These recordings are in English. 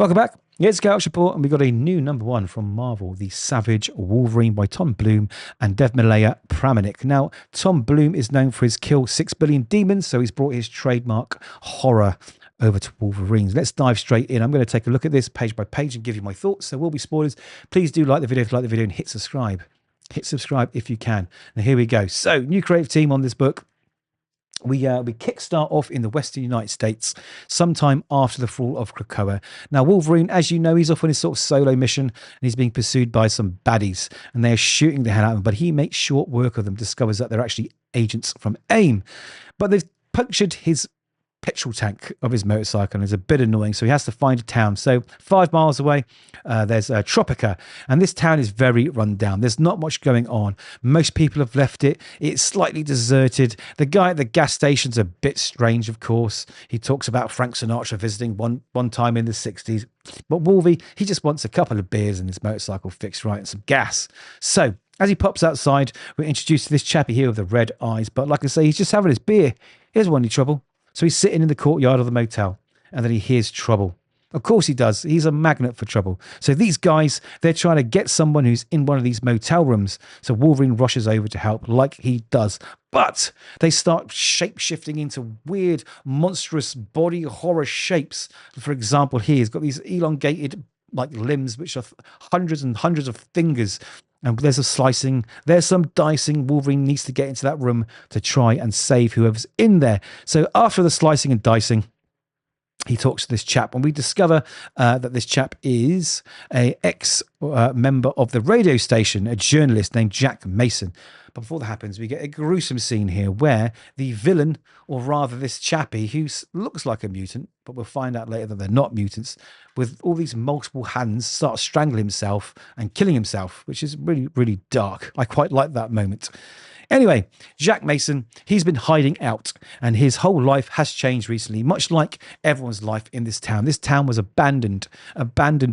Welcome back. It's Galaxy Report, and we got a new #1 from Marvel, the Savage Wolverine by Tom Bloom and Dev Malaya Pramanik. Now, Tom Bloom is known for his kill 6 billion demons, so he's brought his trademark horror over to Wolverines. Let's dive straight in. I'm going to take a look at this page by page and give you my thoughts. There will be spoilers. Please do like the video if you like the video and hit subscribe. Hit subscribe if you can. Now, here we go. So, new creative team on this book. We kickstart off in the Western United States sometime after the fall of Krakoa. Now, Wolverine, as you know, he's off on his sort of solo mission and he's being pursued by some baddies and they are shooting the hell out of him, but he makes short work of them, discovers that they're actually agents from AIM. But they've punctured his petrol tank of his motorcycle and it's a bit annoying, so he has to find a town. So 5 miles away there's Tropica, and this town is very run down. There's not much going on. Most people have left it. It's slightly deserted. The guy at the gas station's a bit strange, of course. He talks about Frank Sinatra visiting one time in the 60s, but Wolvie, he just wants a couple of beers and his motorcycle fixed right and some gas. So as he pops outside, we're introduced to this chappie here with the red eyes, but like I say, he's just having his beer. He doesn't want any trouble. So he's sitting in the courtyard of the motel and then he hears trouble. Of course he does. He's a magnet for trouble. So these guys, they're trying to get someone who's in one of these motel rooms. So Wolverine rushes over to help like he does. But they start shape-shifting into weird, monstrous body horror shapes. For example, here he's got these elongated like limbs, which are hundreds and hundreds of fingers. And there's a slicing, there's some dicing. Wolverine needs to get into that room to try and save whoever's in there. So after the slicing and dicing, he talks to this chap, and we discover that this chap is a ex-member of the radio station, a journalist named Jack Mason. But before that happens, we get a gruesome scene here where the villain, or rather this chappie, who looks like a mutant, but we'll find out later that they're not mutants, with all these multiple hands, starts strangling himself and killing himself, which is really, really dark. I quite like that moment. Anyway, Jack Mason, he's been hiding out and his whole life has changed recently, much like everyone's life in this town. This town was abandoned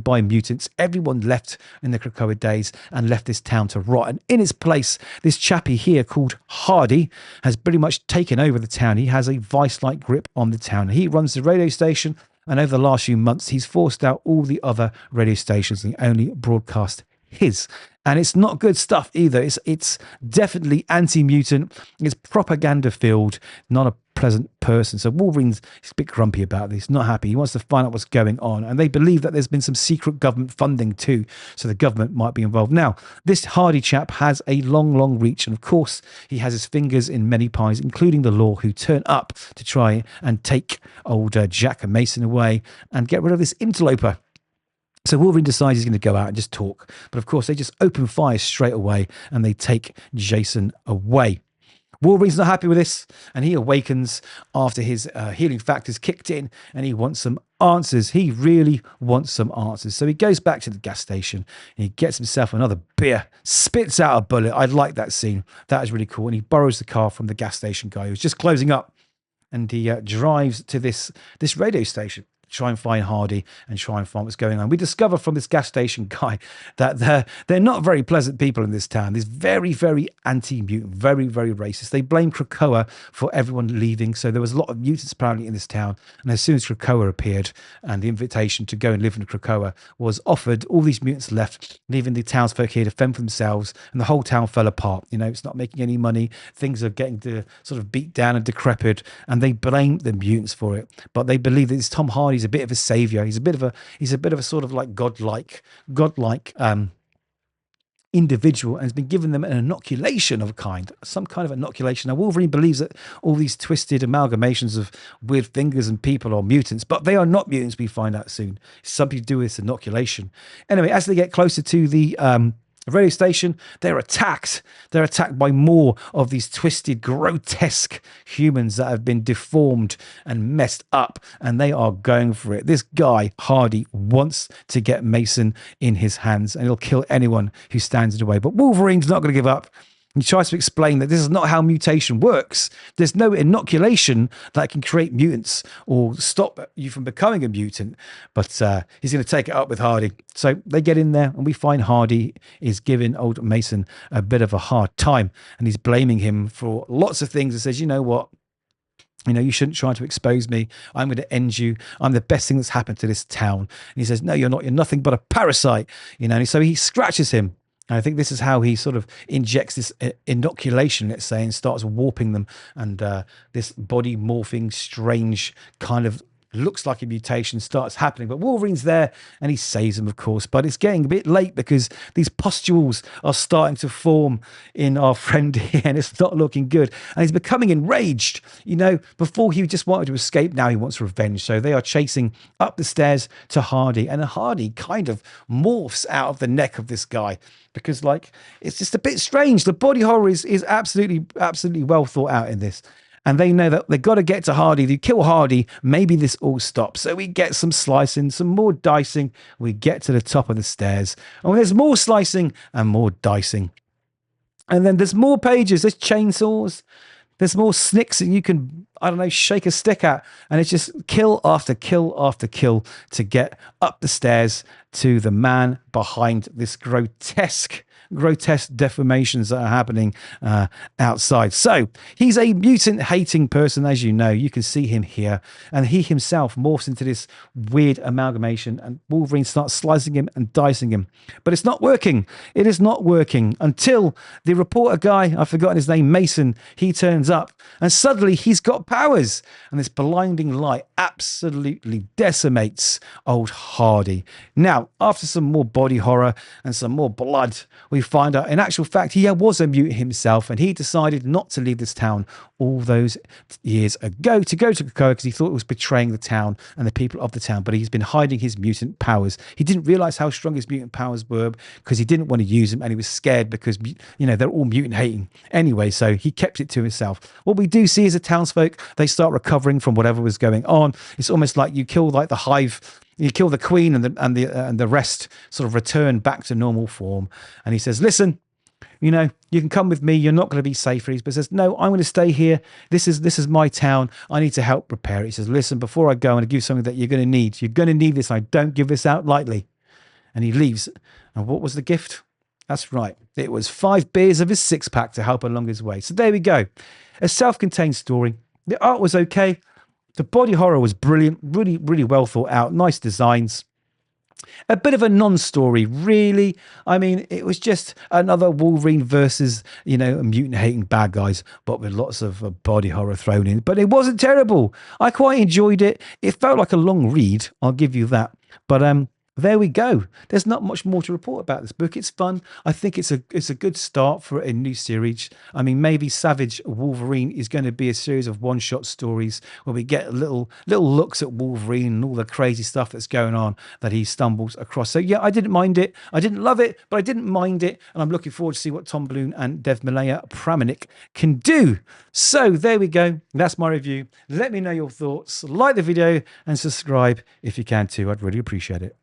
by mutants. Everyone left in the Krakoa days and left this town to rot. And in its place, this chappie here called Hardy has pretty much taken over the town. He has a vice-like grip on the town. He runs the radio station, and over the last few months, he's forced out all the other radio stations and only broadcast his. And it's not good stuff either. It's definitely anti-mutant. It's propaganda filled, not a pleasant person. So Wolverine's a bit grumpy about this, not happy. He wants to find out what's going on. And they believe that there's been some secret government funding too. So the government might be involved. Now, this Hardy chap has a long, long reach. And of course, he has his fingers in many pies, including the law, who turn up to try and take old Jack Mason away and get rid of this interloper. So Wolverine decides he's going to go out and just talk. But of course, they just open fire straight away and they take Jason away. Wolverine's not happy with this and he awakens after his healing factors kicked in and he wants some answers. He really wants some answers. So he goes back to the gas station and he gets himself another beer, spits out a bullet. I like that scene. That is really cool. And he borrows the car from the gas station guy who's just closing up, and he drives to this radio station. Try and find Hardy and try and find what's going on. We discover from this gas station guy that they're not very pleasant people in this town. They're very, very anti-mutant, very, very racist. They blame Krakoa for everyone leaving. So there was a lot of mutants apparently in this town. And as soon as Krakoa appeared and the invitation to go and live in Krakoa was offered, all these mutants left, leaving the townsfolk here to fend for themselves. And the whole town fell apart. You know, it's not making any money. Things are getting to sort of beat down and decrepit. And they blame the mutants for it. But they believe that it's Tom Hardy. He's a bit of a savior. He's a bit of a sort of like godlike individual, and has been given them an inoculation of a kind, some kind of inoculation. Now Wolverine believes that all these twisted amalgamations of weird fingers and people are mutants, but they are not mutants. We find out soon. It's something to do with this inoculation. Anyway, as they get closer to the radio station, they're attacked. They're attacked by more of these twisted, grotesque humans that have been deformed and messed up, and they are going for it. This guy, Hardy, wants to get Mason in his hands, and he'll kill anyone who stands in the way. But Wolverine's not going to give up. He tries to explain that this is not how mutation works. There's no inoculation that can create mutants or stop you from becoming a mutant. But he's going to take it up with Hardy. So they get in there and we find Hardy is giving old Mason a bit of a hard time. And he's blaming him for lots of things and says, you know what? You know, you shouldn't try to expose me. I'm going to end you. I'm the best thing that's happened to this town. And he says, no, you're not. You're nothing but a parasite. You know, and so he scratches him. And I think this is how he sort of injects this inoculation, let's say, and starts warping them. And this body morphing, strange kind of looks like a mutation starts happening. But Wolverine's there and he saves him, of course. But it's getting a bit late because these pustules are starting to form in our friend here, and it's not looking good. And he's becoming enraged. You know, before he just wanted to escape, now he wants revenge. So they are chasing up the stairs to Hardy, and Hardy kind of morphs out of the neck of this guy because, like, it's just a bit strange. The body horror is absolutely well thought out in this. And they know that they've got to get to Hardy. They kill Hardy, maybe this all stops. So we get some slicing, some more dicing. We get to the top of the stairs. And there's more slicing and more dicing. And then there's more pages. There's chainsaws. There's more snicks that you can, I don't know, shake a stick at. And it's just kill after kill after kill to get up the stairs to the man behind this grotesque deformations that are happening outside. So he's a mutant hating person, as you know. You can see him here, and he himself morphs into this weird amalgamation, and Wolverine starts slicing him and dicing him. But it's not working. It is not working until the reporter guy, I've forgotten his name, Mason, he turns up, and suddenly he's got powers, and this blinding light absolutely decimates old Hardy. Now, after some more body horror and some more blood, we find out in actual fact he was a mutant himself, and he decided not to leave this town all those years ago to go to Krakoa because he thought it was betraying the town and the people of the town. But he's been hiding his mutant powers. He didn't realize how strong his mutant powers were because he didn't want to use them, and he was scared because, you know, they're all mutant hating anyway. So he kept it to himself. What we do see is the townsfolk, they start recovering from whatever was going on. It's almost like you kill like the hive. You kill the queen, and the rest sort of return back to normal form. And he says, listen, you know, you can come with me. You're not going to be safe for these. But he says, no, I'm going to stay here. This is my town. I need to help repair it. He says, listen, before I go, I'm going to give you something that you're going to need. You're going to need this. I don't give this out lightly. And he leaves. And what was the gift? That's right. It was 5 beers of his 6-pack to help along his way. So there we go. A self-contained story. The art was okay. The body horror was brilliant, really well thought out, nice designs. A bit of a non-story, really. I mean, it was just another Wolverine versus, you know, mutant-hating bad guys, but with lots of body horror thrown in. But it wasn't terrible. I quite enjoyed it. It felt like a long read, I'll give you that. But there we go. There's not much more to report about this book. It's fun. I think it's a good start for a new series. I mean, maybe Savage Wolverine is going to be a series of one-shot stories where we get little looks at Wolverine and all the crazy stuff that's going on that he stumbles across. So yeah, I didn't mind it. I didn't love it, but I didn't mind it. And I'm looking forward to see what Tom Bloom and Dev Malaya Pramanik can do. So there we go. That's my review. Let me know your thoughts. Like the video and subscribe if you can too. I'd really appreciate it.